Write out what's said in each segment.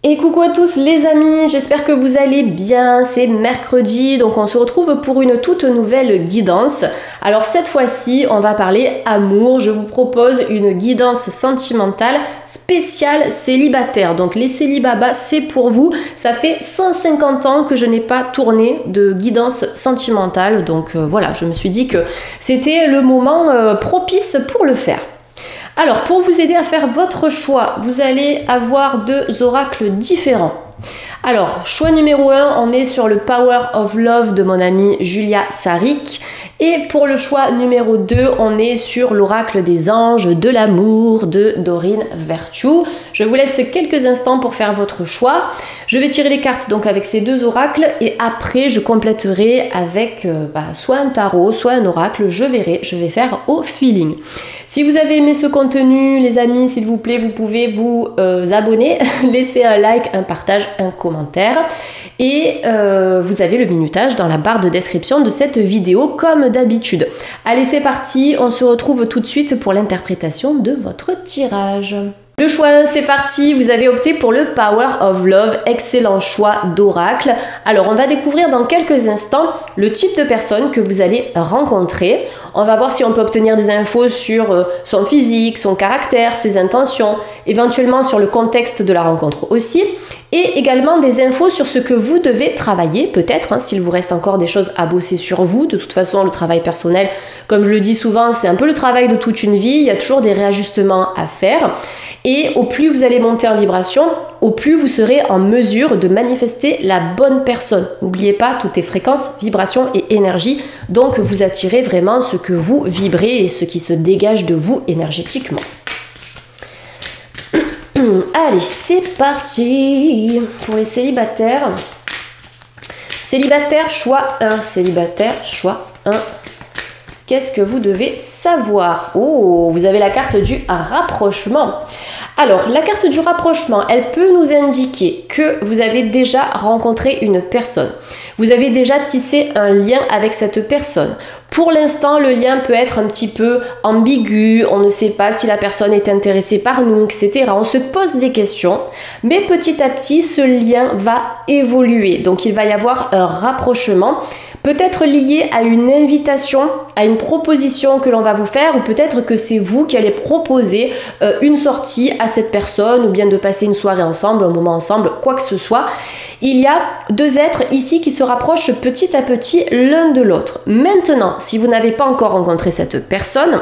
Et coucou à tous les amis, j'espère que vous allez bien, c'est mercredi, donc on se retrouve pour une toute nouvelle guidance. Alors cette fois-ci, on va parler amour, je vous propose une guidance sentimentale spéciale célibataire. Donc les célibabas, c'est pour vous, ça fait 150 ans que je n'ai pas tourné de guidance sentimentale, donc voilà, je me suis dit que c'était le moment propice pour le faire. Alors, pour vous aider à faire votre choix, vous allez avoir deux oracles différents. Alors, choix numéro 1, on est sur le Power of Love de mon amie Julia Sarik. Et pour le choix numéro 2, on est sur l'oracle des anges de l'amour de Doreen Virtue. Je vous laisse quelques instants pour faire votre choix. Je vais tirer les cartes donc avec ces deux oracles et après je compléterai avec soit un tarot, soit un oracle, je verrai, je vais faire au feeling. Si vous avez aimé ce contenu, les amis, s'il vous plaît, vous pouvez vous abonner, laisser un like, un partage, un commentaire. Et vous avez le minutage dans la barre de description de cette vidéo comme d'habitude. Allez, c'est parti, on se retrouve tout de suite pour l'interprétation de votre tirage. Le choix 1, c'est parti, vous avez opté pour le Power of Love, excellent choix d'oracle. Alors on va découvrir dans quelques instants le type de personne que vous allez rencontrer. On va voir si on peut obtenir des infos sur son physique, son caractère, ses intentions, éventuellement sur le contexte de la rencontre aussi, et également des infos sur ce que vous devez travailler, peut-être, s'il vous reste encore des choses à bosser sur vous. De toute façon, le travail personnel, comme je le dis souvent, c'est un peu le travail de toute une vie, il y a toujours des réajustements à faire. Et au plus vous allez monter en vibration, au plus vous serez en mesure de manifester la bonne personne. N'oubliez pas, tout est fréquence, vibration et énergie. Donc vous attirez vraiment ce que vous vibrez et ce qui se dégage de vous énergétiquement. Allez, c'est parti pour les célibataires. Célibataire, choix 1. Célibataire, choix 1. Qu'est-ce que vous devez savoir? Oh, vous avez la carte du rapprochement. Alors, la carte du rapprochement, elle peut nous indiquer que vous avez déjà rencontré une personne. Vous avez déjà tissé un lien avec cette personne. Pour l'instant, le lien peut être un petit peu ambigu, on ne sait pas si la personne est intéressée par nous, etc. On se pose des questions, mais petit à petit, ce lien va évoluer. Donc, il va y avoir un rapprochement. Peut-être lié à une invitation, à une proposition que l'on va vous faire, ou peut-être que c'est vous qui allez proposer une sortie à cette personne, ou bien de passer une soirée ensemble, un moment ensemble, quoi que ce soit. Il y a deux êtres ici qui se rapprochent petit à petit l'un de l'autre. Maintenant, si vous n'avez pas encore rencontré cette personne,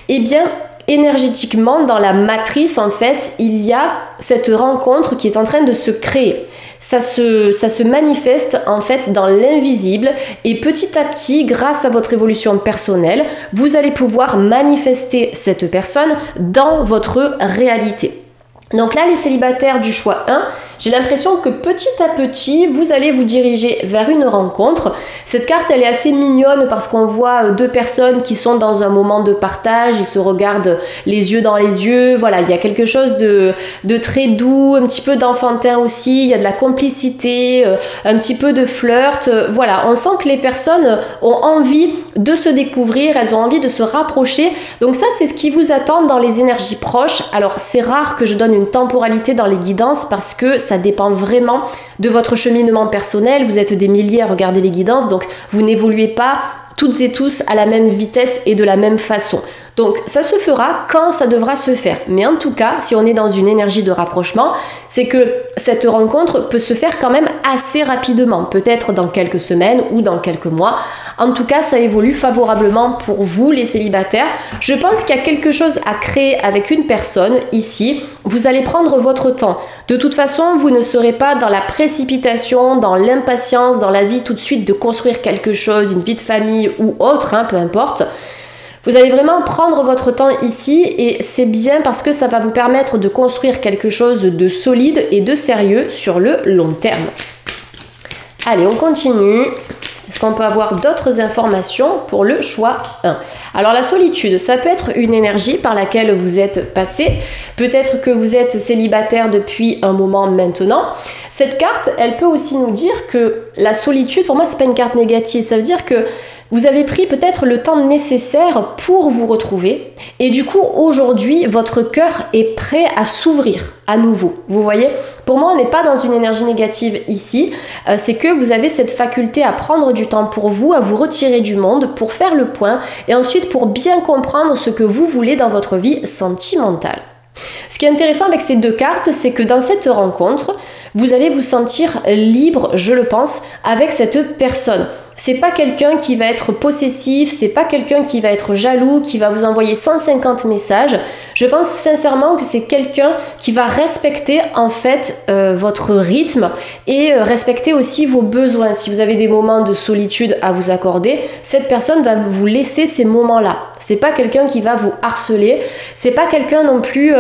eh bien, énergétiquement, dans la matrice, en fait, il y a cette rencontre qui est en train de se créer. Ça se manifeste en fait dans l'invisible et petit à petit, grâce à votre évolution personnelle, vous allez pouvoir manifester cette personne dans votre réalité. Donc là, les célibataires du choix 1, j'ai l'impression que petit à petit, vous allez vous diriger vers une rencontre. Cette carte, elle est assez mignonne parce qu'on voit deux personnes qui sont dans un moment de partage, ils se regardent les yeux dans les yeux. Voilà, il y a quelque chose de très doux, un petit peu d'enfantin aussi, il y a de la complicité, un petit peu de flirt. Voilà, on sent que les personnes ont envie de se découvrir, elles ont envie de se rapprocher. Donc ça, c'est ce qui vous attend dans les énergies proches. Alors, c'est rare que je donne une temporalité dans les guidances parce que ça dépend vraiment de votre cheminement personnel. Vous êtes des milliers à regarder les guidances, donc vous n'évoluez pas toutes et tous à la même vitesse et de la même façon. Donc ça se fera quand ça devra se faire. Mais en tout cas, si on est dans une énergie de rapprochement, c'est que cette rencontre peut se faire quand même assez rapidement, peut-être dans quelques semaines ou dans quelques mois. En tout cas, ça évolue favorablement pour vous, les célibataires. Je pense qu'il y a quelque chose à créer avec une personne ici. Vous allez prendre votre temps. De toute façon, vous ne serez pas dans la précipitation, dans l'impatience, dans la vie tout de suite de construire quelque chose, une vie de famille ou autre, peu importe. Vous allez vraiment prendre votre temps ici et c'est bien parce que ça va vous permettre de construire quelque chose de solide et de sérieux sur le long terme. Allez, on continue. Est-ce qu'on peut avoir d'autres informations pour le choix 1? Alors la solitude, ça peut être une énergie par laquelle vous êtes passé. Peut-être que vous êtes célibataire depuis un moment maintenant. Cette carte, elle peut aussi nous dire que la solitude, pour moi, c'est pas une carte négative. Ça veut dire que vous avez pris peut-être le temps nécessaire pour vous retrouver et du coup aujourd'hui votre cœur est prêt à s'ouvrir à nouveau. Vous voyez, Pour moi, on n'est pas dans une énergie négative ici, c'est que vous avez cette faculté à prendre du temps pour vous, à vous retirer du monde, pour faire le point et ensuite pour bien comprendre ce que vous voulez dans votre vie sentimentale. Ce qui est intéressant avec ces deux cartes, c'est que dans cette rencontre, vous allez vous sentir libre, je le pense, avec cette personne. C'est pas quelqu'un qui va être possessif, c'est pas quelqu'un qui va être jaloux, qui va vous envoyer 150 messages. Je pense sincèrement que c'est quelqu'un qui va respecter en fait votre rythme et respecter aussi vos besoins. Si vous avez des moments de solitude à vous accorder, cette personne va vous laisser ces moments-là. C'est pas quelqu'un qui va vous harceler, c'est pas quelqu'un non plus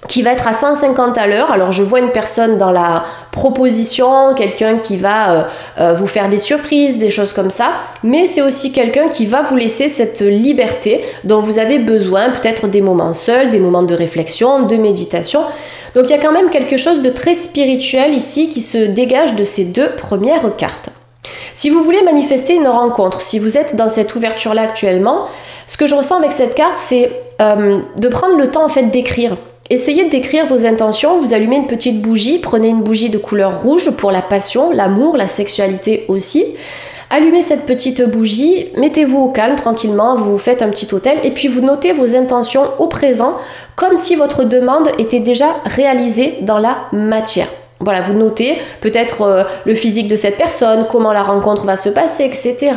qui va être à 150 à l'heure. Alors je vois une personne dans la proposition, quelqu'un qui va vous faire des surprises, des choses comme ça, mais c'est aussi quelqu'un qui va vous laisser cette liberté dont vous avez besoin, peut-être des moments seuls, des moments de réflexion, de méditation. Donc il y a quand même quelque chose de très spirituel ici qui se dégage de ces deux premières cartes. Si vous voulez manifester une rencontre, si vous êtes dans cette ouverture-là actuellement, ce que je ressens avec cette carte, c'est de prendre le temps en fait d'écrire. Essayez d'écrire vos intentions, vous allumez une petite bougie, prenez une bougie de couleur rouge pour la passion, l'amour, la sexualité aussi. Allumez cette petite bougie, mettez-vous au calme tranquillement, vous faites un petit hôtel et puis vous notez vos intentions au présent comme si votre demande était déjà réalisée dans la matière. Voilà, vous notez peut-être le physique de cette personne, comment la rencontre va se passer, etc.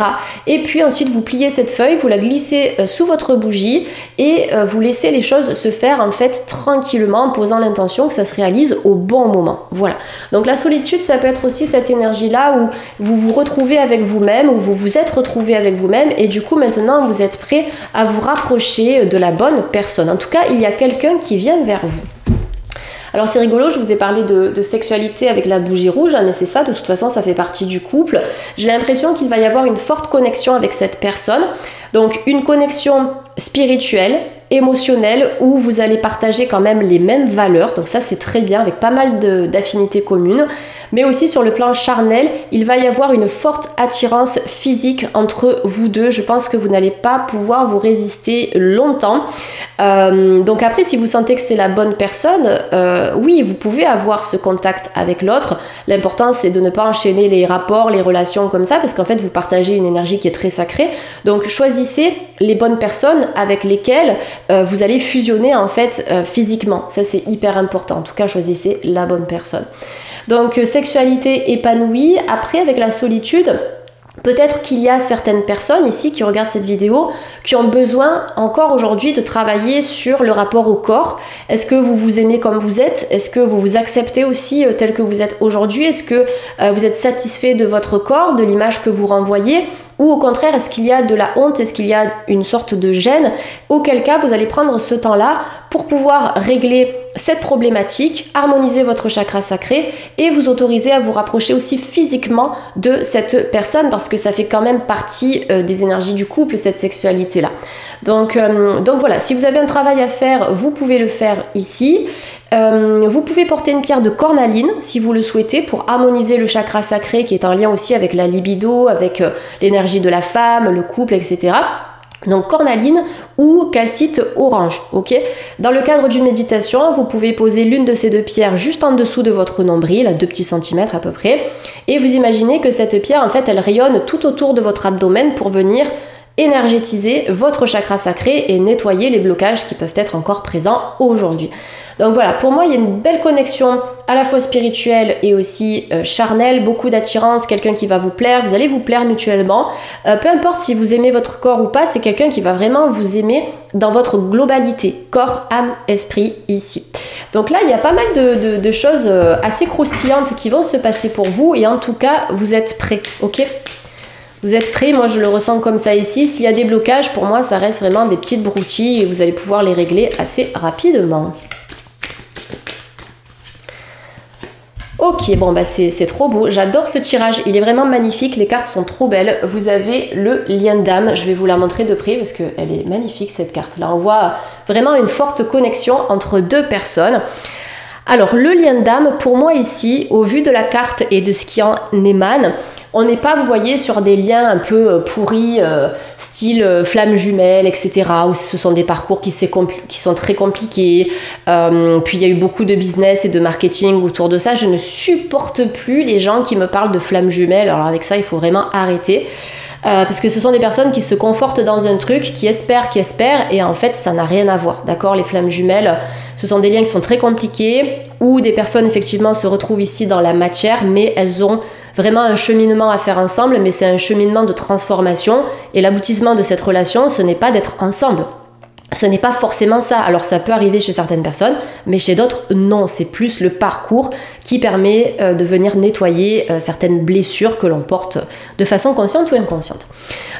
Et puis ensuite, vous pliez cette feuille, vous la glissez sous votre bougie et vous laissez les choses se faire en fait tranquillement en posant l'intention que ça se réalise au bon moment. Voilà. Donc la solitude, ça peut être aussi cette énergie-là où vous vous retrouvez avec vous-même, où vous vous êtes retrouvé avec vous-même et du coup maintenant vous êtes prêt à vous rapprocher de la bonne personne. En tout cas, il y a quelqu'un qui vient vers vous. Alors c'est rigolo, je vous ai parlé de sexualité avec la bougie rouge, hein, mais c'est ça, de toute façon ça fait partie du couple. J'ai l'impression qu'il va y avoir une forte connexion avec cette personne, donc une connexion spirituelle, émotionnelle, où vous allez partager quand même les mêmes valeurs, donc ça c'est très bien, avec pas mal d'affinités communes, mais aussi sur le plan charnel, il va y avoir une forte attirance physique entre vous deux. Je pense que vous n'allez pas pouvoir vous résister longtemps. Donc après, si vous sentez que c'est la bonne personne, oui, vous pouvez avoir ce contact avec l'autre. L'important, c'est de ne pas enchaîner les rapports, les relations comme ça, parce qu'en fait, vous partagez une énergie qui est très sacrée. Donc choisissez les bonnes personnes avec lesquelles vous allez fusionner en fait physiquement. Ça, c'est hyper important. En tout cas, choisissez la bonne personne. Donc sexualité épanouie. Après, avec la solitude, peut-être qu'il y a certaines personnes ici qui regardent cette vidéo qui ont besoin encore aujourd'hui de travailler sur le rapport au corps. Est-ce que vous vous aimez comme vous êtes? Est-ce que vous vous acceptez aussi tel que vous êtes aujourd'hui? Est-ce que vous êtes satisfait de votre corps, de l'image que vous renvoyez? Ou au contraire, est-ce qu'il y a de la honte? Est-ce qu'il y a une sorte de gêne? Auquel cas, vous allez prendre ce temps-là pour pouvoir régler cette problématique, harmoniser votre chakra sacré et vous autoriser à vous rapprocher aussi physiquement de cette personne parce que ça fait quand même partie des énergies du couple, cette sexualité-là. Donc voilà, si vous avez un travail à faire, vous pouvez le faire ici. Vous pouvez porter une pierre de cornaline si vous le souhaitez pour harmoniser le chakra sacré qui est en lien aussi avec la libido, avec l'énergie de la femme, le couple, etc. Donc cornaline ou calcite orange, ok? Dans le cadre d'une méditation, vous pouvez poser l'une de ces deux pierres juste en dessous de votre nombril, à 2 petits centimètres à peu près, et vous imaginez que cette pierre, en fait, elle rayonne tout autour de votre abdomen pour venir énergétiser votre chakra sacré et nettoyer les blocages qui peuvent être encore présents aujourd'hui. Donc voilà, pour moi, il y a une belle connexion à la fois spirituelle et aussi charnelle, beaucoup d'attirance, quelqu'un qui va vous plaire, vous allez vous plaire mutuellement. Peu importe si vous aimez votre corps ou pas, c'est quelqu'un qui va vraiment vous aimer dans votre globalité, corps, âme, esprit, ici. Donc là, il y a pas mal de choses assez croustillantes qui vont se passer pour vous et en tout cas, vous êtes prêts, ok ? Vous êtes prêts, moi je le ressens comme ça ici. S'il y a des blocages, pour moi, ça reste vraiment des petites broutilles et vous allez pouvoir les régler assez rapidement. Ok, bon bah c'est trop beau, j'adore ce tirage, il est vraiment magnifique, les cartes sont trop belles. Vous avez le lien d'âme, je vais vous la montrer de près parce qu'elle est magnifique cette carte. Là on voit vraiment une forte connexion entre deux personnes. Alors le lien d'âme, pour moi ici, au vu de la carte et de ce qui en émane, On n'est pas, vous voyez, sur des liens un peu pourris, style flammes jumelles, etc., où ce sont des parcours qui sont très compliqués. Puis il y a eu beaucoup de business et de marketing autour de ça. Je ne supporte plus les gens qui me parlent de flammes jumelles. Alors avec ça, il faut vraiment arrêter. Parce que ce sont des personnes qui se confortent dans un truc, qui espèrent, et en fait ça n'a rien à voir, d'accord? Les flammes jumelles, ce sont des liens qui sont très compliqués, où des personnes effectivement se retrouvent ici dans la matière, mais elles ont vraiment un cheminement à faire ensemble, mais c'est un cheminement de transformation, et l'aboutissement de cette relation, ce n'est pas d'être ensemble. Ce n'est pas forcément ça. Alors ça peut arriver chez certaines personnes, mais chez d'autres, non. C'est plus le parcours qui permet de venir nettoyer certaines blessures que l'on porte de façon consciente ou inconsciente.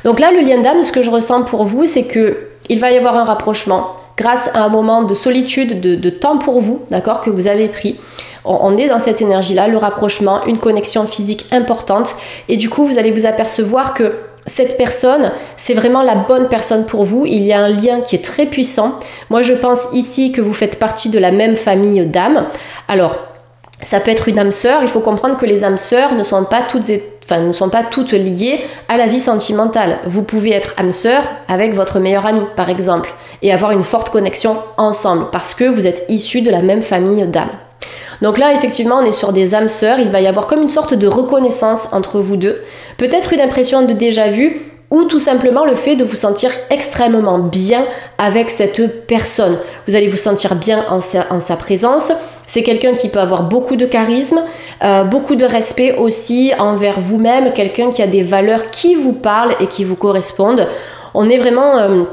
Donc là, le lien d'âme, ce que je ressens pour vous, c'est qu'il va y avoir un rapprochement grâce à un moment de solitude, de temps pour vous, d'accord, que vous avez pris. On est dans cette énergie-là, le rapprochement, une connexion physique importante. Et du coup, vous allez vous apercevoir que cette personne, c'est vraiment la bonne personne pour vous. Il y a un lien qui est très puissant. Moi, je pense ici que vous faites partie de la même famille d'âmes. Alors, ça peut être une âme sœur. Il faut comprendre que les âmes sœurs ne sont pas toutes liées à la vie sentimentale. Vous pouvez être âme sœur avec votre meilleur ami, par exemple, et avoir une forte connexion ensemble parce que vous êtes issus de la même famille d'âmes. Donc là, effectivement, on est sur des âmes sœurs. Il va y avoir comme une sorte de reconnaissance entre vous deux. Peut-être une impression de déjà-vu ou tout simplement le fait de vous sentir extrêmement bien avec cette personne. Vous allez vous sentir bien en sa présence. C'est quelqu'un qui peut avoir beaucoup de charisme, beaucoup de respect aussi envers vous-même, quelqu'un qui a des valeurs qui vous parlent et qui vous correspondent. On est vraiment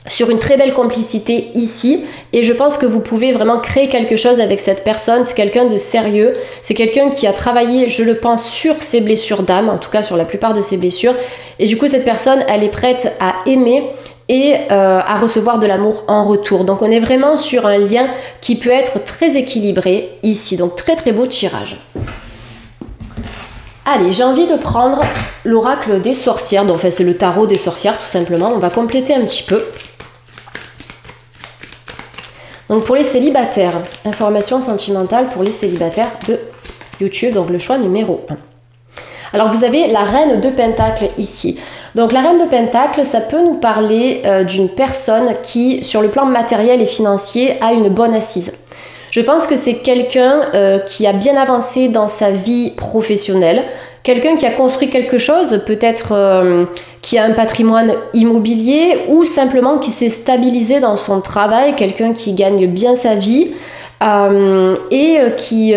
sur une très belle complicité ici et je pense que vous pouvez vraiment créer quelque chose avec cette personne. C'est quelqu'un de sérieux, c'est quelqu'un qui a travaillé, je le pense, sur ses blessures d'âme, en tout cas sur la plupart de ses blessures, et du coup cette personne, elle est prête à aimer et à recevoir de l'amour en retour. Donc on est vraiment sur un lien qui peut être très équilibré ici, donc très très beau tirage. Allez, j'ai envie de prendre l'oracle des sorcières, donc enfin, c'est le tarot des sorcières tout simplement, on va compléter un petit peu. Donc pour les célibataires, information sentimentale pour les célibataires de YouTube, donc le choix numéro 1. Alors vous avez la reine de Pentacles ici. Donc la reine de Pentacles, ça peut nous parler d'une personne qui, sur le plan matériel et financier, a une bonne assise. Je pense que c'est quelqu'un qui a bien avancé dans sa vie professionnelle, quelqu'un qui a construit quelque chose, peut-être qui a un patrimoine immobilier ou simplement qui s'est stabilisé dans son travail, quelqu'un qui gagne bien sa vie et qui,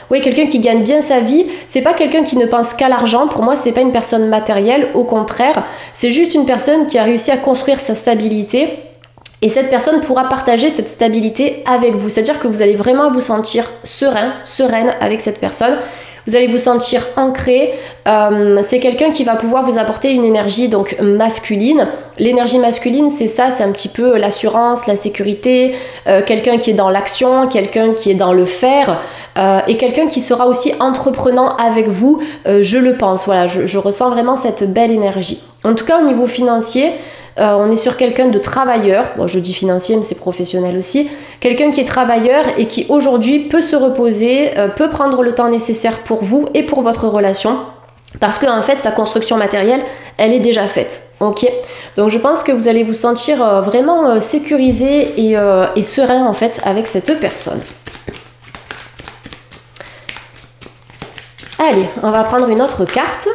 quelqu'un qui gagne bien sa vie. C'est pas quelqu'un qui ne pense qu'à l'argent. Pour moi, c'est pas une personne matérielle, au contraire, c'est juste une personne qui a réussi à construire sa stabilité. Et cette personne pourra partager cette stabilité avec vous. C'est-à-dire que vous allez vraiment vous sentir serein, sereine avec cette personne. Vous allez vous sentir ancré. C'est quelqu'un qui va pouvoir vous apporter une énergie donc masculine. L'énergie masculine, c'est ça, c'est un petit peu l'assurance, la sécurité, quelqu'un qui est dans l'action, quelqu'un qui est dans le faire, et quelqu'un qui sera aussi entreprenant avec vous, je le pense. Voilà, je ressens vraiment cette belle énergie. En tout cas, au niveau financier, on est sur quelqu'un de travailleur, bon, je dis financier mais c'est professionnel aussi, quelqu'un qui est travailleur et qui aujourd'hui peut se reposer, peut prendre le temps nécessaire pour vous et pour votre relation, parce que en fait sa construction matérielle elle est déjà faite, ok? Donc je pense que vous allez vous sentir vraiment sécurisé et serein en fait avec cette personne. Allez, on va prendre une autre carte.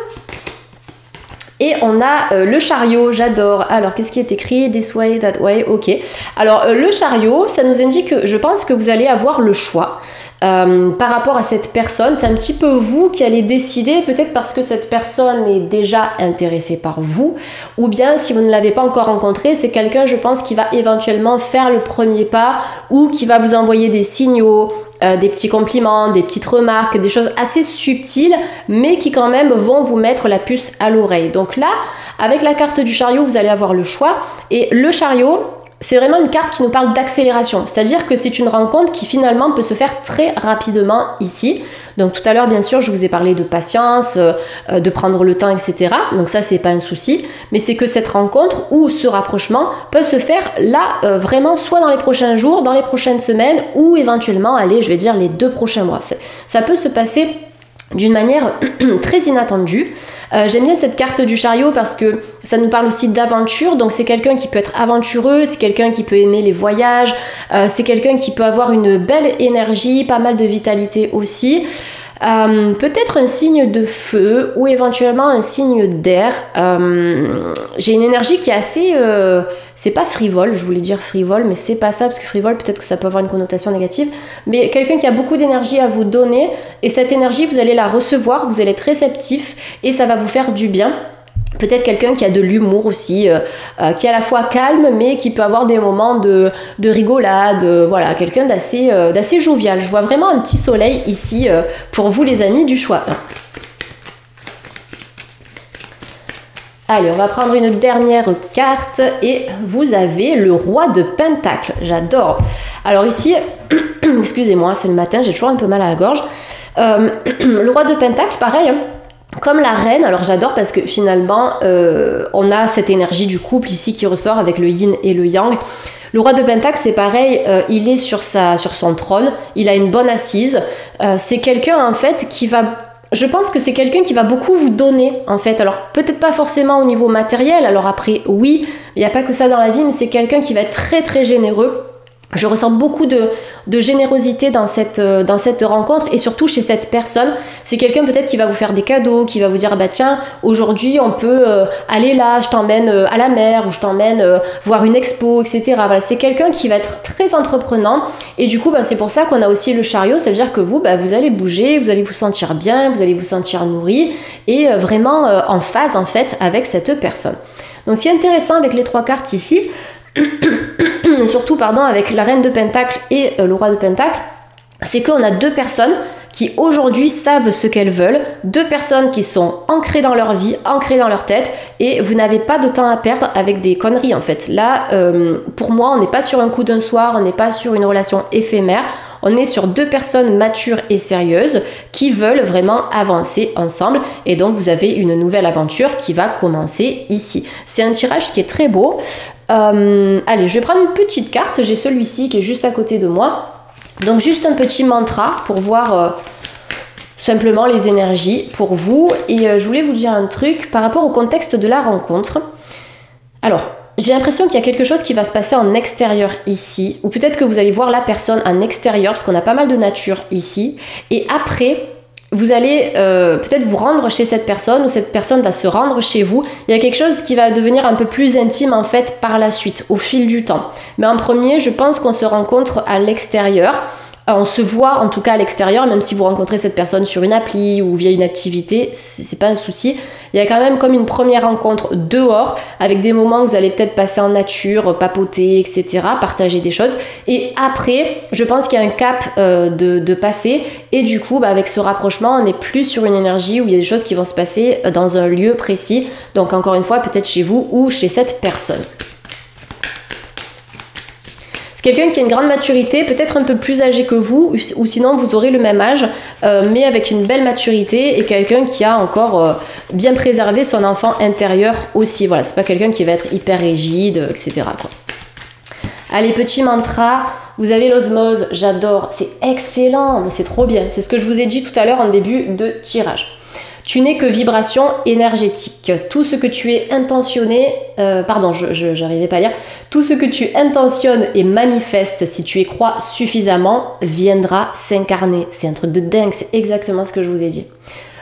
Et on a le chariot, j'adore. Alors, qu'est-ce qui est écrit? This way, that way, ok. Alors, le chariot, ça nous indique, je pense que vous allez avoir le choix par rapport à cette personne. C'est un petit peu vous qui allez décider, peut-être parce que cette personne est déjà intéressée par vous, ou bien si vous ne l'avez pas encore rencontré, c'est quelqu'un, je pense, qui va éventuellement faire le premier pas ou qui va vous envoyer des signaux, des petits compliments, des petites remarques, des choses assez subtiles, mais qui quand même vont vous mettre la puce à l'oreille. Donc là, avec la carte du chariot, vous allez avoir le choix. Et le chariot, c'est vraiment une carte qui nous parle d'accélération. C'est-à-dire que c'est une rencontre qui finalement peut se faire très rapidement ici. Donc tout à l'heure, bien sûr, je vous ai parlé de patience, de prendre le temps, etc. Donc ça, c'est pas un souci. Mais c'est que cette rencontre ou ce rapprochement peut se faire là, vraiment, soit dans les prochains jours, dans les prochaines semaines, ou éventuellement, allez, je vais dire les 2 prochains mois. Ça peut se passer d'une manière très inattendue. J'aime bien cette carte du chariot parce que ça nous parle aussi d'aventure, donc c'est quelqu'un qui peut être aventureux, c'est quelqu'un qui peut aimer les voyages, c'est quelqu'un qui peut avoir une belle énergie, pas mal de vitalité aussi. Peut-être un signe de feu ou éventuellement un signe d'air. J'ai une énergie qui est assez... c'est pas frivole, je voulais dire frivole, mais c'est pas ça, parce que frivole, peut-être que ça peut avoir une connotation négative, mais quelqu'un qui a beaucoup d'énergie à vous donner, et cette énergie, vous allez la recevoir, vous allez être réceptif, et ça va vous faire du bien. Peut-être quelqu'un qui a de l'humour aussi, qui est à la fois calme, mais qui peut avoir des moments de rigolade, voilà, quelqu'un d'assez jovial. Je vois vraiment un petit soleil ici pour vous les amis du choix 1. Allez, on va prendre une dernière carte et vous avez le roi de Pentacle. J'adore. Alors ici, excusez-moi, c'est le matin, j'ai toujours un peu mal à la gorge. Le roi de Pentacle, pareil, hein. Comme la reine, alors j'adore parce que finalement on a cette énergie du couple ici qui ressort avec le yin et le yang. Le roi de Pentacle c'est pareil, il est sur son trône, il a une bonne assise, c'est quelqu'un en fait qui va... Je pense que c'est quelqu'un qui va beaucoup vous donner en fait, alors peut-être pas forcément au niveau matériel, alors après oui, il n'y a pas que ça dans la vie, mais c'est quelqu'un qui va être très très généreux. Je ressens beaucoup de générosité dans cette rencontre et surtout chez cette personne. C'est quelqu'un peut-être qui va vous faire des cadeaux, qui va vous dire bah tiens, aujourd'hui on peut aller là, je t'emmène à la mer ou je t'emmène voir une expo, etc. Voilà, c'est quelqu'un qui va être très entreprenant et du coup bah, c'est pour ça qu'on a aussi le chariot. Ça veut dire que vous, bah, vous allez bouger, vous allez vous sentir bien, vous allez vous sentir nourri et vraiment en phase en fait avec cette personne. Donc ce qui est intéressant avec les 3 cartes ici, surtout avec la reine de Pentacle et le roi de Pentacle, c'est qu'on a 2 personnes qui aujourd'hui savent ce qu'elles veulent, 2 personnes qui sont ancrées dans leur vie, ancrées dans leur tête, et vous n'avez pas de temps à perdre avec des conneries en fait. Là, pour moi, on n'est pas sur un coup d'un soir, on n'est pas sur une relation éphémère, on est sur 2 personnes matures et sérieuses qui veulent vraiment avancer ensemble, et donc vous avez une nouvelle aventure qui va commencer ici. C'est un tirage qui est très beau. Allez, je vais prendre une petite carte, j'ai celui-ci qui est juste à côté de moi. Donc juste un petit mantra pour voir simplement les énergies pour vous. Et je voulais vous dire un truc par rapport au contexte de la rencontre. Alors, j'ai l'impression qu'il y a quelque chose qui va se passer en extérieur ici, ou peut-être que vous allez voir la personne en extérieur, parce qu'on a pas mal de nature ici. Et après... vous allez peut-être vous rendre chez cette personne ou cette personne va se rendre chez vous. Il y a quelque chose qui va devenir un peu plus intime en fait par la suite, au fil du temps. Mais en premier, je pense qu'on se rencontre à l'extérieur. On se voit en tout cas à l'extérieur, même si vous rencontrez cette personne sur une appli ou via une activité, c'est pas un souci. Il y a quand même comme une première rencontre dehors, avec des moments où vous allez peut-être passer en nature, papoter, etc., partager des choses. Et après, je pense qu'il y a un cap de passer. Et du coup, bah, avec ce rapprochement, on n'est plus sur une énergie où il y a des choses qui vont se passer dans un lieu précis. Donc encore une fois, peut-être chez vous ou chez cette personne. Quelqu'un qui a une grande maturité, peut-être un peu plus âgé que vous, ou sinon vous aurez le même âge, mais avec une belle maturité, et quelqu'un qui a encore bien préservé son enfant intérieur aussi. Voilà, c'est pas quelqu'un qui va être hyper rigide, etc., quoi. Allez, petit mantra, vous avez l'osmose, j'adore, c'est excellent, mais c'est trop bien. C'est ce que je vous ai dit tout à l'heure en début de tirage. Tu n'es que vibration énergétique. Tout ce que tu es intentionné, j'arrivais pas à lire. Tout ce que tu intentionnes et manifestes, si tu y crois suffisamment, viendra s'incarner. C'est un truc de dingue, c'est exactement ce que je vous ai dit.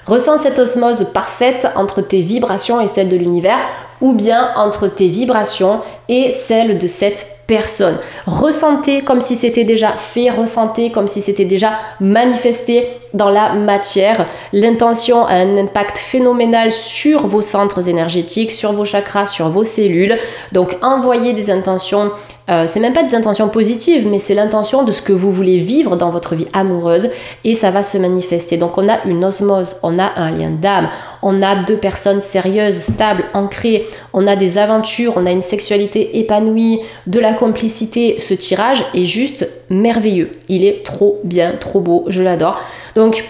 Ressens cette osmose parfaite entre tes vibrations et celles de l'univers, ou bien entre tes vibrations et celles de cette personne. Ressentez comme si c'était déjà fait, ressentez comme si c'était déjà manifesté dans la matière. L'intention a un impact phénoménal sur vos centres énergétiques, sur vos chakras, sur vos cellules. Donc envoyez des intentions, c'est même pas des intentions positives, mais c'est l'intention de ce que vous voulez vivre dans votre vie amoureuse et ça va se manifester. Donc on a une osmose, on a un lien d'âme, on a 2 personnes sérieuses, stables, ancrées, on a des aventures, on a une sexualité épanouie, de la complicité. Ce tirage est juste merveilleux. Il est trop bien, trop beau, je l'adore. Donc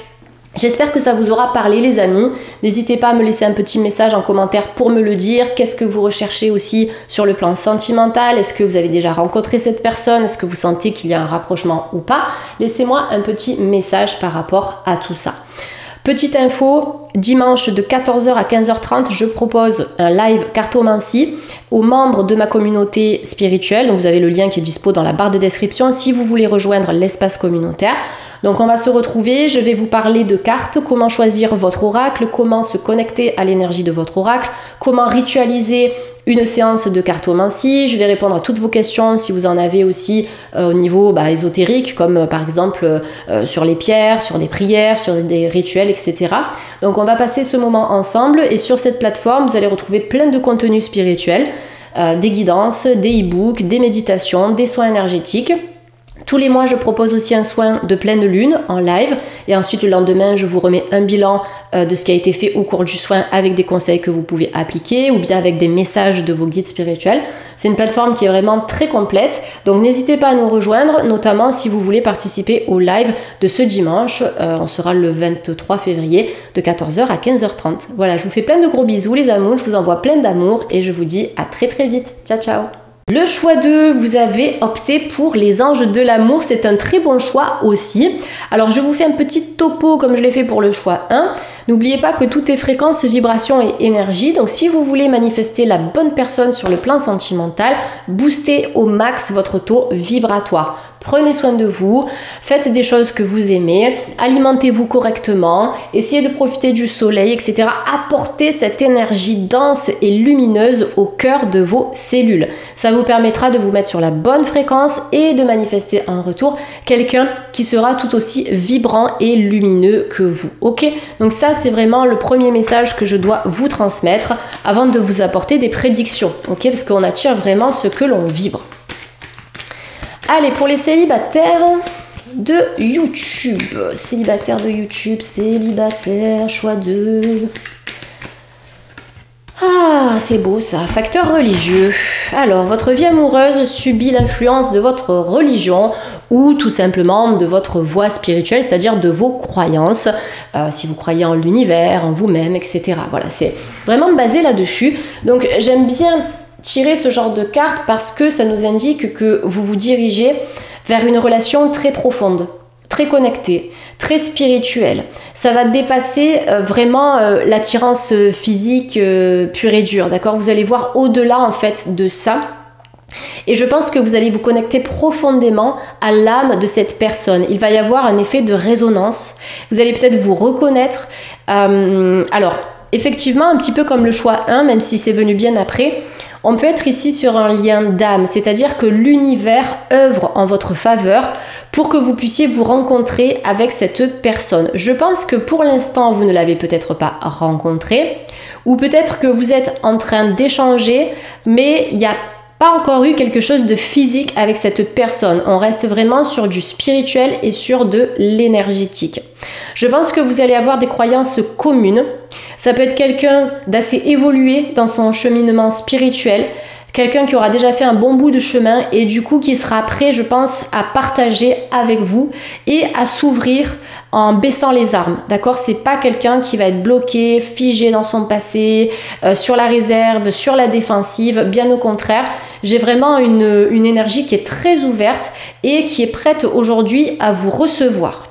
j'espère que ça vous aura parlé les amis. N'hésitez pas à me laisser un petit message en commentaire pour me le dire. Qu'est-ce que vous recherchez aussi sur le plan sentimental? Est-ce que vous avez déjà rencontré cette personne? Est-ce que vous sentez qu'il y a un rapprochement ou pas? Laissez-moi un petit message par rapport à tout ça. Petite info, dimanche de 14h à 15h30, je propose un live cartomancie aux membres de ma communauté spirituelle. Donc vous avez le lien qui est dispo dans la barre de description si vous voulez rejoindre l'espace communautaire. Donc on va se retrouver, je vais vous parler de cartes, comment choisir votre oracle, comment se connecter à l'énergie de votre oracle, comment ritualiser une séance de cartomancie. Je vais répondre à toutes vos questions si vous en avez aussi au niveau ésotérique, comme par exemple sur les pierres, sur des prières, sur des rituels, etc. Donc on va passer ce moment ensemble et sur cette plateforme, vous allez retrouver plein de contenus spirituels, des guidances, des e-books, des méditations, des soins énergétiques. Tous les mois, je propose aussi un soin de pleine lune en live et ensuite le lendemain, je vous remets un bilan de ce qui a été fait au cours du soin avec des conseils que vous pouvez appliquer ou bien avec des messages de vos guides spirituels. C'est une plateforme qui est vraiment très complète, donc n'hésitez pas à nous rejoindre, notamment si vous voulez participer au live de ce dimanche. On sera le 23 février de 14h à 15h30. Voilà, je vous fais plein de gros bisous les amours, je vous envoie plein d'amour et je vous dis à très très vite. Ciao ciao. Le choix 2, vous avez opté pour les anges de l'amour, c'est un très bon choix aussi. Alors je vous fais un petit topo comme je l'ai fait pour le choix 1. N'oubliez pas que tout est fréquence, vibration et énergie. Donc si vous voulez manifester la bonne personne sur le plan sentimental, boostez au max votre taux vibratoire. Prenez soin de vous, faites des choses que vous aimez, alimentez-vous correctement, essayez de profiter du soleil, etc. Apportez cette énergie dense et lumineuse au cœur de vos cellules. Ça vous permettra de vous mettre sur la bonne fréquence et de manifester en retour quelqu'un qui sera tout aussi vibrant et lumineux que vous. Ok? Donc ça, c'est vraiment le premier message que je dois vous transmettre avant de vous apporter des prédictions. Ok? Parce qu'on attire vraiment ce que l'on vibre. Allez, pour les célibataires de YouTube. Célibataire de YouTube, célibataire, choix 2. Ah, c'est beau ça. Facteur religieux. Alors, votre vie amoureuse subit l'influence de votre religion ou tout simplement de votre voie spirituelle, c'est-à-dire de vos croyances. Si vous croyez en l'univers, en vous-même, etc. Voilà, c'est vraiment basé là-dessus. Donc, j'aime bien tirer ce genre de carte parce que ça nous indique que vous vous dirigez vers une relation très profonde, très connectée, très spirituelle. Ça va dépasser vraiment l'attirance physique pure et dure, d'accord? Vous allez voir au-delà en fait de ça. Et je pense que vous allez vous connecter profondément à l'âme de cette personne. Il va y avoir un effet de résonance. Vous allez peut-être vous reconnaître. Alors, effectivement, un petit peu comme le choix 1, même si c'est venu bien après, on peut être ici sur un lien d'âme, c'est-à-dire que l'univers œuvre en votre faveur pour que vous puissiez vous rencontrer avec cette personne. Je pense que pour l'instant, vous ne l'avez peut-être pas rencontré, ou peut-être que vous êtes en train d'échanger, mais il n'y a pas encore eu quelque chose de physique avec cette personne. On reste vraiment sur du spirituel et sur de l'énergétique. Je pense que vous allez avoir des croyances communes. Ça peut être quelqu'un d'assez évolué dans son cheminement spirituel, quelqu'un qui aura déjà fait un bon bout de chemin et du coup qui sera prêt, je pense, à partager avec vous et à s'ouvrir en baissant les armes, d'accord? C'est pas quelqu'un qui va être bloqué, figé dans son passé, sur la réserve, sur la défensive, bien au contraire. J'ai vraiment une énergie qui est très ouverte et qui est prête aujourd'hui à vous recevoir.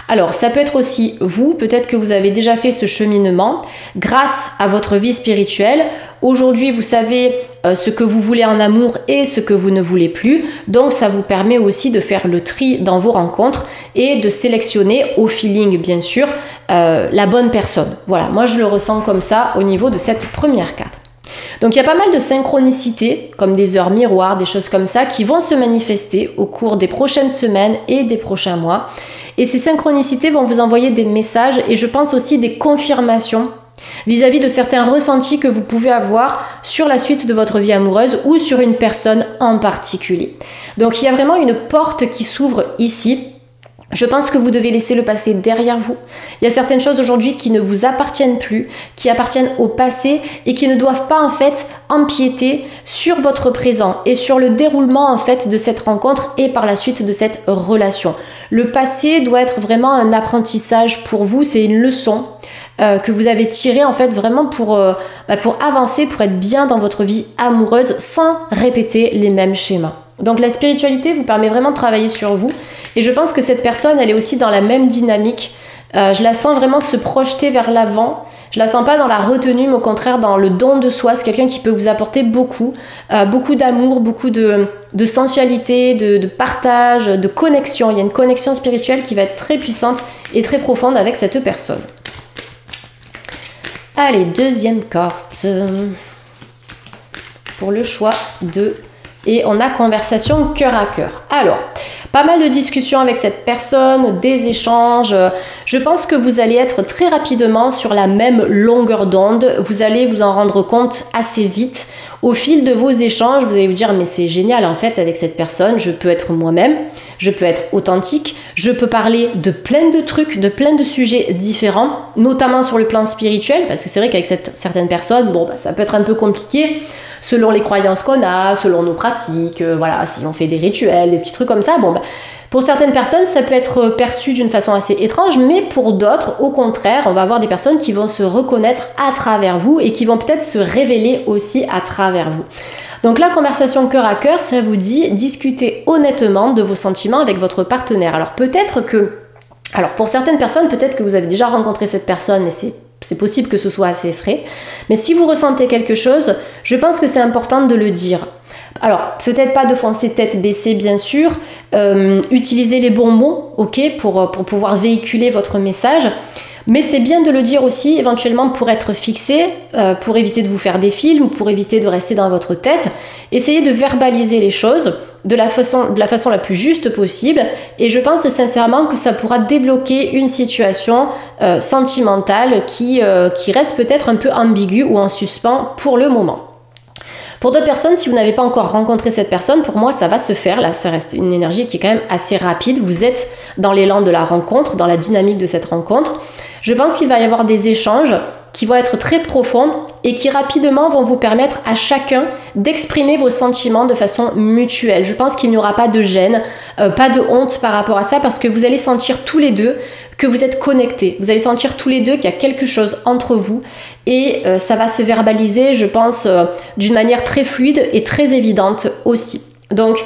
Alors, ça peut être aussi vous, peut-être que vous avez déjà fait ce cheminement grâce à votre vie spirituelle. Aujourd'hui, vous savez ce que vous voulez en amour et ce que vous ne voulez plus. Donc, ça vous permet aussi de faire le tri dans vos rencontres et de sélectionner au feeling, bien sûr, la bonne personne. Voilà, moi je le ressens comme ça au niveau de cette première carte. Donc il y a pas mal de synchronicités, comme des heures miroirs, des choses comme ça, qui vont se manifester au cours des prochaines semaines et des prochains mois. Et ces synchronicités vont vous envoyer des messages et je pense aussi des confirmations vis-à-vis de certains ressentis que vous pouvez avoir sur la suite de votre vie amoureuse ou sur une personne en particulier. Donc il y a vraiment une porte qui s'ouvre ici. Je pense que vous devez laisser le passé derrière vous. Il y a certaines choses aujourd'hui qui ne vous appartiennent plus, qui appartiennent au passé et qui ne doivent pas en fait empiéter sur votre présent et sur le déroulement en fait de cette rencontre et par la suite de cette relation. Le passé doit être vraiment un apprentissage pour vous, c'est une leçon que vous avez tirée en fait vraiment pour avancer, pour être bien dans votre vie amoureuse sans répéter les mêmes schémas. Donc la spiritualité vous permet vraiment de travailler sur vous et je pense que cette personne elle est aussi dans la même dynamique Je la sens vraiment se projeter vers l'avant. Je la sens pas dans la retenue, mais au contraire dans le don de soi. C'est quelqu'un qui peut vous apporter beaucoup, beaucoup d'amour, beaucoup de sensualité, de partage, de connexion. Il y a une connexion spirituelle qui va être très puissante et très profonde avec cette personne. Allez, deuxième carte pour le choix de... Et on a conversation cœur à cœur. Alors, pas mal de discussions avec cette personne, des échanges. Je pense que vous allez être très rapidement sur la même longueur d'onde. Vous allez vous en rendre compte assez vite. Au fil de vos échanges, vous allez vous dire, mais c'est génial en fait avec cette personne, je peux être moi-même, je peux être authentique, je peux parler de plein de trucs, de plein de sujets différents, notamment sur le plan spirituel, parce que c'est vrai qu'avec certaines personnes, bon, ça peut être un peu compliqué, selon les croyances qu'on a, selon nos pratiques, voilà, si on fait des rituels, des petits trucs comme ça, bon, pour certaines personnes, ça peut être perçu d'une façon assez étrange, mais pour d'autres, au contraire, on va avoir des personnes qui vont se reconnaître à travers vous et qui vont peut-être se révéler aussi à travers vous. Donc la conversation cœur à cœur, ça vous dit discuter honnêtement de vos sentiments avec votre partenaire. Alors peut-être que, pour certaines personnes, peut-être que vous avez déjà rencontré cette personne, mais c'est possible que ce soit assez frais. Mais si vous ressentez quelque chose, je pense que c'est important de le dire. Alors, peut-être pas de foncer tête baissée, bien sûr. Utilisez les bons mots, ok, pour pouvoir véhiculer votre message. Mais c'est bien de le dire aussi, éventuellement pour être fixé, pour éviter de vous faire des films, pour éviter de rester dans votre tête. Essayez de verbaliser les choses de la façon la plus juste possible. Et je pense sincèrement que ça pourra débloquer une situation sentimentale qui reste peut-être un peu ambiguë ou en suspens pour le moment. Pour d'autres personnes, si vous n'avez pas encore rencontré cette personne, pour moi, ça va se faire. Là, ça reste une énergie qui est quand même assez rapide. Vous êtes dans l'élan de la rencontre, dans la dynamique de cette rencontre. Je pense qu'il va y avoir des échanges qui vont être très profonds et qui rapidement vont vous permettre à chacun d'exprimer vos sentiments de façon mutuelle. Je pense qu'il n'y aura pas de gêne, pas de honte par rapport à ça, parce que vous allez sentir tous les deux que vous êtes connectés. Vous allez sentir tous les deux qu'il y a quelque chose entre vous et ça va se verbaliser, je pense, d'une manière très fluide et très évidente aussi. Donc,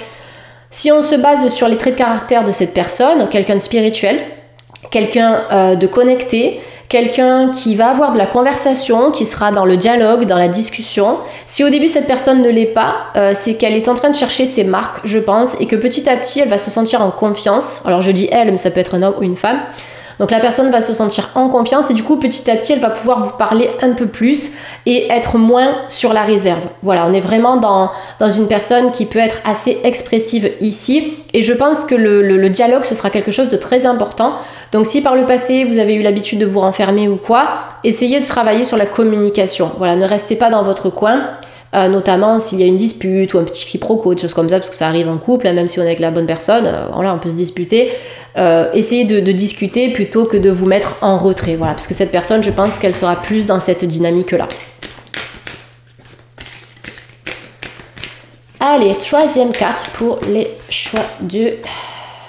si on se base sur les traits de caractère de cette personne, quelqu'un de spirituel, quelqu'un de connecté, quelqu'un qui va avoir de la conversation, qui sera dans le dialogue, dans la discussion. Si au début cette personne ne l'est pas, c'est qu'elle est en train de chercher ses marques, je pense, et que petit à petit elle va se sentir en confiance. Alors je dis elle, mais ça peut être un homme ou une femme. Donc la personne va se sentir en confiance et du coup petit à petit elle va pouvoir vous parler un peu plus et être moins sur la réserve. Voilà, on est vraiment dans une personne qui peut être assez expressive ici et je pense que le dialogue ce sera quelque chose de très important. Donc si par le passé vous avez eu l'habitude de vous renfermer ou quoi, essayez de travailler sur la communication. Voilà, ne restez pas dans votre coin. Notamment s'il y a une dispute ou un petit quiproquo, des choses comme ça, parce que ça arrive en couple, hein, même si on est avec la bonne personne, voilà, on peut se disputer. Essayez de discuter plutôt que de vous mettre en retrait, voilà, parce que cette personne, je pense qu'elle sera plus dans cette dynamique-là. Allez, troisième carte pour les choix de...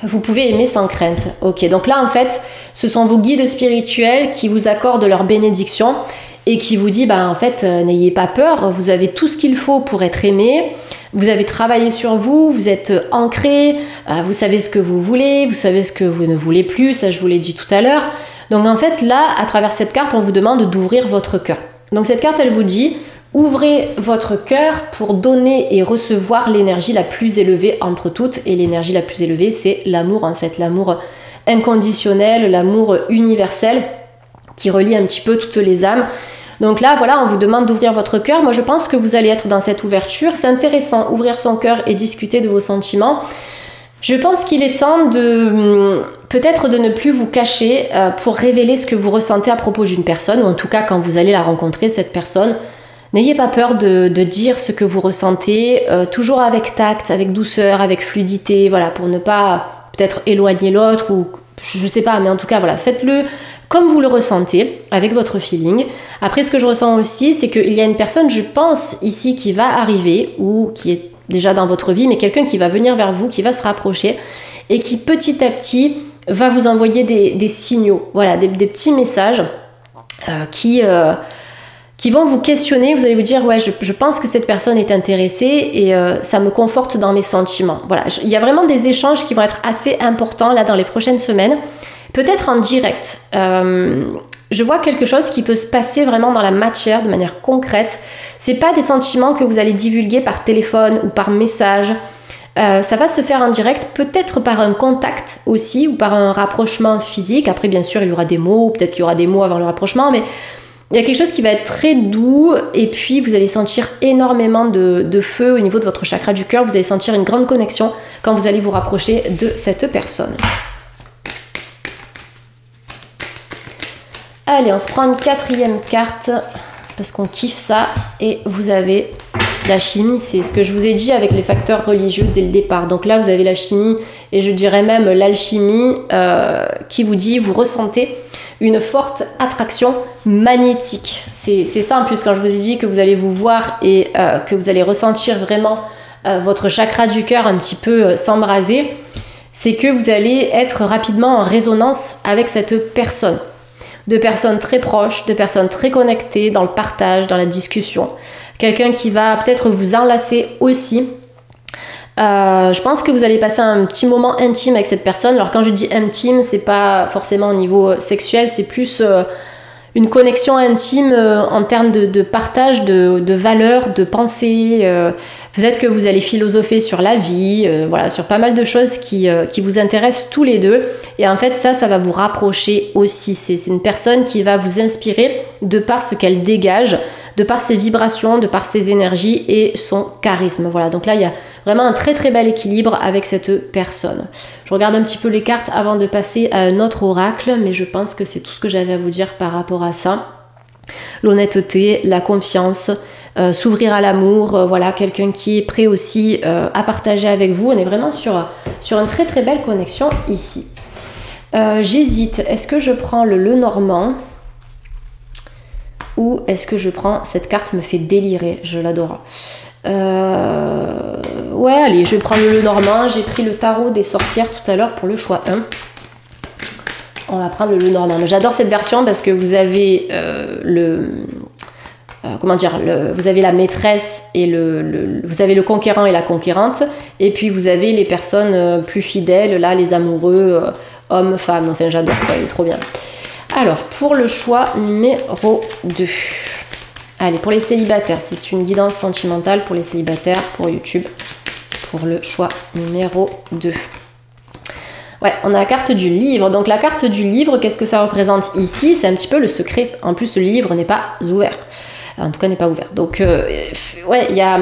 Vous pouvez aimer sans crainte. Ok, donc là, en fait, ce sont vos guides spirituels qui vous accordent leur bénédiction et qui vous dit, en fait, n'ayez pas peur, vous avez tout ce qu'il faut pour être aimé, vous avez travaillé sur vous, vous êtes ancré, vous savez ce que vous voulez, vous savez ce que vous ne voulez plus, ça je vous l'ai dit tout à l'heure. Donc en fait, là, à travers cette carte, on vous demande d'ouvrir votre cœur. Donc cette carte, elle vous dit, ouvrez votre cœur pour donner et recevoir l'énergie la plus élevée entre toutes. Et l'énergie la plus élevée, c'est l'amour, en fait, l'amour inconditionnel, l'amour universel, qui relie un petit peu toutes les âmes. Donc là, voilà, on vous demande d'ouvrir votre cœur. Moi, je pense que vous allez être dans cette ouverture. C'est intéressant, ouvrir son cœur et discuter de vos sentiments. Je pense qu'il est temps peut-être de ne plus vous cacher pour révéler ce que vous ressentez à propos d'une personne, ou en tout cas quand vous allez la rencontrer, cette personne. N'ayez pas peur de dire ce que vous ressentez, toujours avec tact, avec douceur, avec fluidité, voilà, pour ne pas peut-être éloigner l'autre, ou je sais pas, mais en tout cas, voilà, faites-le comme vous le ressentez, avec votre feeling. Après, ce que je ressens aussi, c'est qu'il y a une personne, je pense, ici, qui va arriver, ou qui est déjà dans votre vie, mais quelqu'un qui va venir vers vous, qui va se rapprocher, et qui petit à petit va vous envoyer des signaux, voilà, des petits messages qui vont vous questionner. Vous allez vous dire, ouais, je pense que cette personne est intéressée et ça me conforte dans mes sentiments. Voilà, il y a vraiment des échanges qui vont être assez importants là dans les prochaines semaines. peut-être en direct. Je vois quelque chose qui peut se passer vraiment dans la matière, de manière concrète. C'est pas des sentiments que vous allez divulguer par téléphone ou par message. Ça va se faire en direct, peut-être par un contact aussi, ou par un rapprochement physique. Après, bien sûr, il y aura des mots, peut-être qu'il y aura des mots avant le rapprochement, mais il y a quelque chose qui va être très doux, et puis vous allez sentir énormément de feu au niveau de votre chakra du cœur. Vous allez sentir une grande connexion quand vous allez vous rapprocher de cette personne. Allez, on se prend une 4e carte, parce qu'on kiffe ça, et vous avez la chimie. C'est ce que je vous ai dit avec les facteurs religieux dès le départ. Donc là, vous avez la chimie, et je dirais même l'alchimie, qui vous dit, vous ressentez une forte attraction magnétique. C'est ça en plus, quand je vous ai dit que vous allez vous voir et que vous allez ressentir vraiment votre chakra du cœur un petit peu s'embraser, c'est que vous allez être rapidement en résonance avec cette personne. De personnes très proches, de personnes très connectées dans le partage, dans la discussion. Quelqu'un qui va peut-être vous enlacer aussi. Je pense que vous allez passer un petit moment intime avec cette personne. Alors quand je dis intime, c'est pas forcément au niveau sexuel, c'est plus une connexion intime en termes de partage de valeurs, de pensées. Peut-être que vous allez philosopher sur la vie, voilà, sur pas mal de choses qui vous intéressent tous les deux. Et en fait, ça va vous rapprocher aussi. C'est une personne qui va vous inspirer de par ce qu'elle dégage, de par ses vibrations, de par ses énergies et son charisme. Voilà, donc là, il y a vraiment un très très bel équilibre avec cette personne. Je regarde un petit peu les cartes avant de passer à un autre oracle, mais je pense que c'est tout ce que j'avais à vous dire par rapport à ça. L'honnêteté, la confiance, s'ouvrir à l'amour, voilà, quelqu'un qui est prêt aussi à partager avec vous. On est vraiment sur une très très belle connexion ici. J'hésite, est-ce que je prends le Lenormand ou est-ce que je prends, cette carte me fait délirer, je l'adore. Ouais, allez, je vais prendre le Lenormand. J'ai pris le tarot des sorcières tout à l'heure pour le choix 1. On va prendre le Lenormand. J'adore cette version parce que vous avez vous avez la maîtresse et vous avez le conquérant et la conquérante, et puis vous avez les personnes plus fidèles, là, les amoureux, hommes, femmes. Enfin, j'adore, quoi, il est trop bien. Alors, pour le choix numéro 2. Allez, pour les célibataires, c'est une guidance sentimentale pour les célibataires, pour YouTube, pour le choix numéro 2. Ouais, on a la carte du livre. Donc la carte du livre, qu'est-ce que ça représente ici? C'est un petit peu le secret. En plus, le livre n'est pas ouvert. En tout cas, n'est pas ouvert. Donc, ouais, il y a...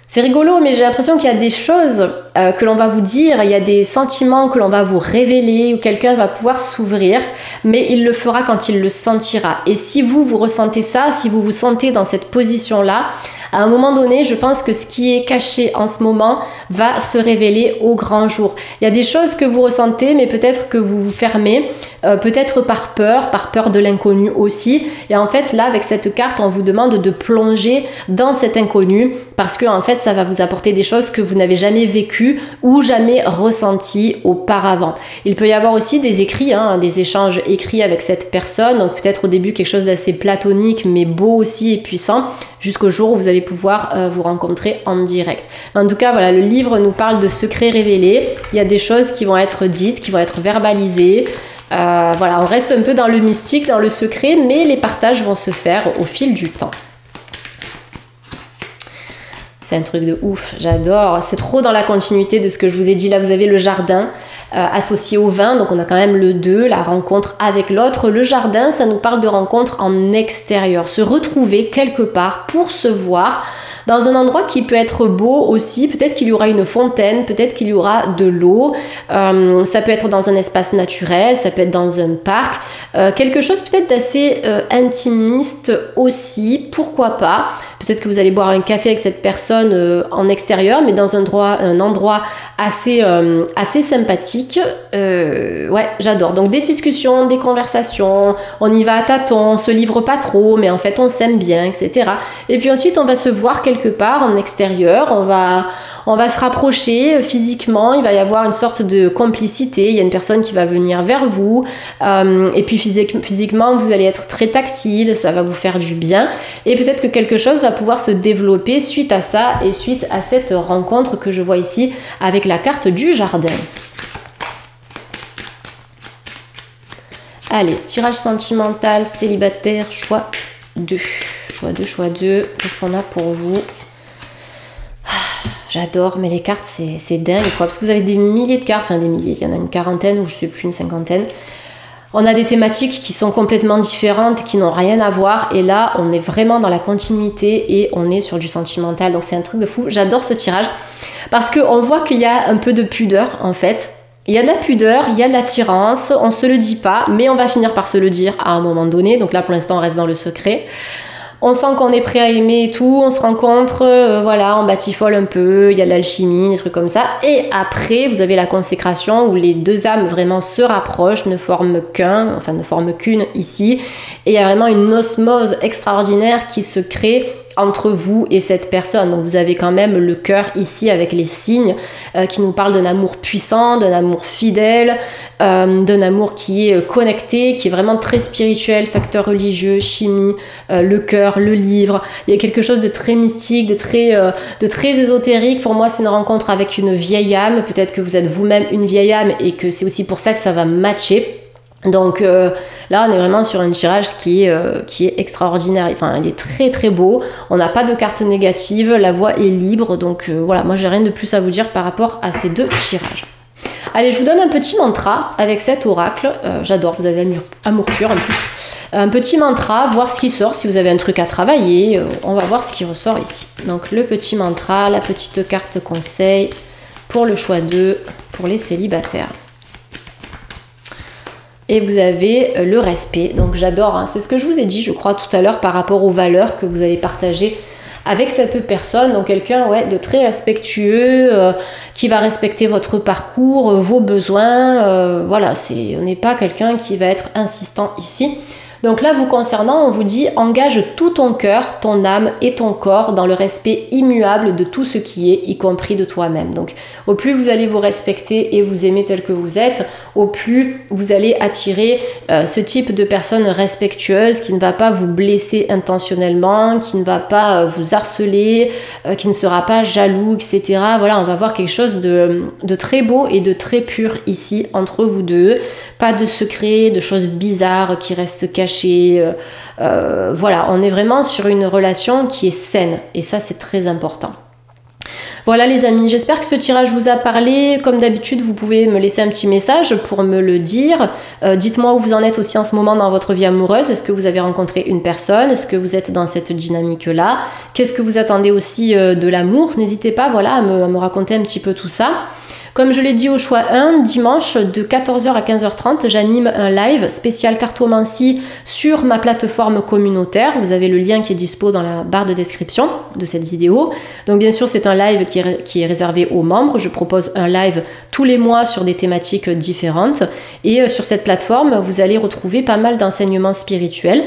C'est rigolo, mais j'ai l'impression qu'il y a des choses que l'on va vous dire, il y a des sentiments que l'on va vous révéler, où quelqu'un va pouvoir s'ouvrir, mais il le fera quand il le sentira. Et si vous ressentez ça, si vous vous sentez dans cette position-là, à un moment donné, je pense que ce qui est caché en ce moment va se révéler au grand jour. Il y a des choses que vous ressentez, mais peut-être que vous vous fermez, peut-être par peur de l'inconnu aussi. Et en fait, là, avec cette carte, on vous demande de plonger dans cet inconnu, parce que en fait, ça va vous apporter des choses que vous n'avez jamais vécues ou jamais ressenties auparavant. Il peut y avoir aussi des écrits, des échanges écrits avec cette personne, donc peut-être au début quelque chose d'assez platonique, mais beau aussi et puissant, jusqu'au jour où vous allez pouvoir vous rencontrer en direct. En tout cas, voilà, le livre nous parle de secrets révélés. Il y a des choses qui vont être dites, qui vont être verbalisées. Voilà, on reste un peu dans le mystique, dans le secret, mais les partages vont se faire au fil du temps. C'est un truc de ouf, j'adore. C'est trop dans la continuité de ce que je vous ai dit. Là, vous avez le jardin associé au vin. Donc, on a quand même le 2, la rencontre avec l'autre. Le jardin, ça nous parle de rencontre en extérieur. Se retrouver quelque part pour se voir dans un endroit qui peut être beau aussi. Peut-être qu'il y aura une fontaine, peut-être qu'il y aura de l'eau. Ça peut être dans un espace naturel, ça peut être dans un parc. Quelque chose peut-être d'assez intimiste aussi, pourquoi pas. Peut-être que vous allez boire un café avec cette personne en extérieur, mais dans un endroit assez sympathique. Ouais, j'adore. Donc des discussions, des conversations, on y va à tâtons, on se livre pas trop, mais en fait on s'aime bien, etc. Et puis ensuite on va se voir quelque part en extérieur, on va se rapprocher physiquement, il va y avoir une sorte de complicité, il y a une personne qui va venir vers vous, et puis physiquement vous allez être très tactile, ça va vous faire du bien, et peut-être que quelque chose va pouvoir se développer suite à ça et suite à cette rencontre que je vois ici avec la carte du jardin. Allez, tirage sentimental, célibataire, choix 2. Choix 2, choix 2. Qu'est-ce qu'on a pour vous? J'adore, mais les cartes, c'est dingue, quoi. Parce que vous avez des milliers de cartes, enfin des milliers, il y en a une quarantaine ou je sais plus, une cinquantaine. On a des thématiques qui sont complètement différentes, qui n'ont rien à voir. Et là, on est vraiment dans la continuité et on est sur du sentimental. Donc c'est un truc de fou. J'adore ce tirage parce qu'on voit qu'il y a un peu de pudeur, en fait. Il y a de la pudeur, il y a de l'attirance. On se le dit pas, mais on va finir par se le dire à un moment donné. Donc là, pour l'instant, on reste dans le secret. On sent qu'on est prêt à aimer et tout, on se rencontre, voilà, on batifole un peu, il y a de l'alchimie, des trucs comme ça. Et après, vous avez la consécration où les deux âmes vraiment se rapprochent, ne forment qu'une ici. Et il y a vraiment une osmose extraordinaire qui se crée entre vous et cette personne. Donc vous avez quand même le cœur ici avec les signes qui nous parlent d'un amour puissant, d'un amour fidèle, d'un amour qui est connecté, qui est vraiment très spirituel, facteur religieux, chimie, le cœur, le livre. Il y a quelque chose de très mystique, de très ésotérique. Pour moi, c'est une rencontre avec une vieille âme. Peut-être que vous êtes vous-même une vieille âme et que c'est aussi pour ça que ça va matcher. Donc là on est vraiment sur un tirage qui est extraordinaire, enfin il est très très beau, on n'a pas de carte négative, la voie est libre, donc voilà, moi j'ai rien de plus à vous dire par rapport à ces deux tirages. Allez, je vous donne un petit mantra avec cet oracle, j'adore, vous avez amour pur en plus, un petit mantra, voir ce qui sort, si vous avez un truc à travailler, on va voir ce qui ressort ici. Donc le petit mantra, la petite carte conseil pour le choix 2, pour les célibataires. Et vous avez le respect, donc j'adore, hein. C'est ce que je vous ai dit, je crois, tout à l'heure par rapport aux valeurs que vous allez partager avec cette personne. Donc quelqu'un de très respectueux, qui va respecter votre parcours, vos besoins, voilà, on n'est pas quelqu'un qui va être insistant ici. Donc là, vous concernant, on vous dit « Engage tout ton cœur, ton âme et ton corps dans le respect immuable de tout ce qui est, y compris de toi-même. » Donc au plus vous allez vous respecter et vous aimer tel que vous êtes, au plus vous allez attirer ce type de personne respectueuse qui ne va pas vous blesser intentionnellement, qui ne va pas vous harceler, qui ne sera pas jaloux, etc. Voilà, on va voir quelque chose de très beau et de très pur ici entre vous deux. Pas de secrets, de choses bizarres qui restent cachées. Voilà, on est vraiment sur une relation qui est saine. Et ça, c'est très important. Voilà les amis, j'espère que ce tirage vous a parlé. Comme d'habitude, vous pouvez me laisser un petit message pour me le dire. Dites-moi où vous en êtes aussi en ce moment dans votre vie amoureuse. Est-ce que vous avez rencontré une personne? Est-ce que vous êtes dans cette dynamique-là? Qu'est-ce que vous attendez aussi de l'amour? N'hésitez pas, voilà, à me raconter un petit peu tout ça. Comme je l'ai dit au choix 1, dimanche de 14h à 15h30, j'anime un live spécial cartomancie sur ma plateforme communautaire. Vous avez le lien qui est dispo dans la barre de description de cette vidéo. Donc bien sûr, c'est un live qui est réservé aux membres. Je propose un live tous les mois sur des thématiques différentes. Et sur cette plateforme, vous allez retrouver pas mal d'enseignements spirituels.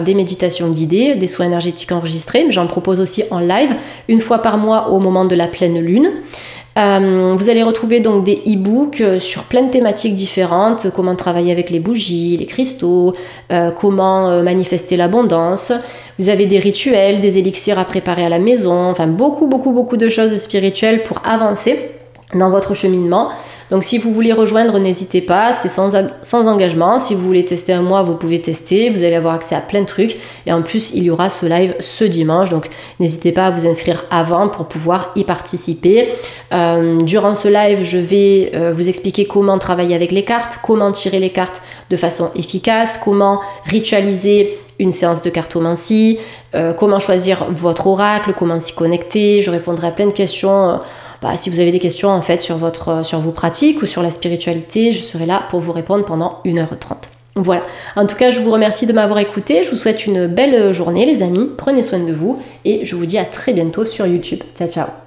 Des méditations guidées, des soins énergétiques enregistrés, mais j'en propose aussi en live une fois par mois au moment de la pleine lune. Vous allez retrouver donc des e-books sur plein de thématiques différentes, comment travailler avec les bougies, les cristaux, comment manifester l'abondance. Vous avez des rituels, des élixirs à préparer à la maison, enfin beaucoup de choses spirituelles pour avancer dans votre cheminement. Donc si vous voulez rejoindre, n'hésitez pas, c'est sans engagement. Si vous voulez tester un mois, vous pouvez tester, vous allez avoir accès à plein de trucs. Et en plus, il y aura ce live ce dimanche, donc n'hésitez pas à vous inscrire avant pour pouvoir y participer. Durant ce live, je vais vous expliquer comment travailler avec les cartes, comment tirer les cartes de façon efficace, comment ritualiser une séance de cartomancie, comment choisir votre oracle, comment s'y connecter. Je répondrai à plein de questions. Si vous avez des questions en fait sur vos pratiques ou sur la spiritualité, je serai là pour vous répondre pendant 1h30. Voilà, en tout cas je vous remercie de m'avoir écouté, je vous souhaite une belle journée les amis, prenez soin de vous et je vous dis à très bientôt sur YouTube. Ciao ciao.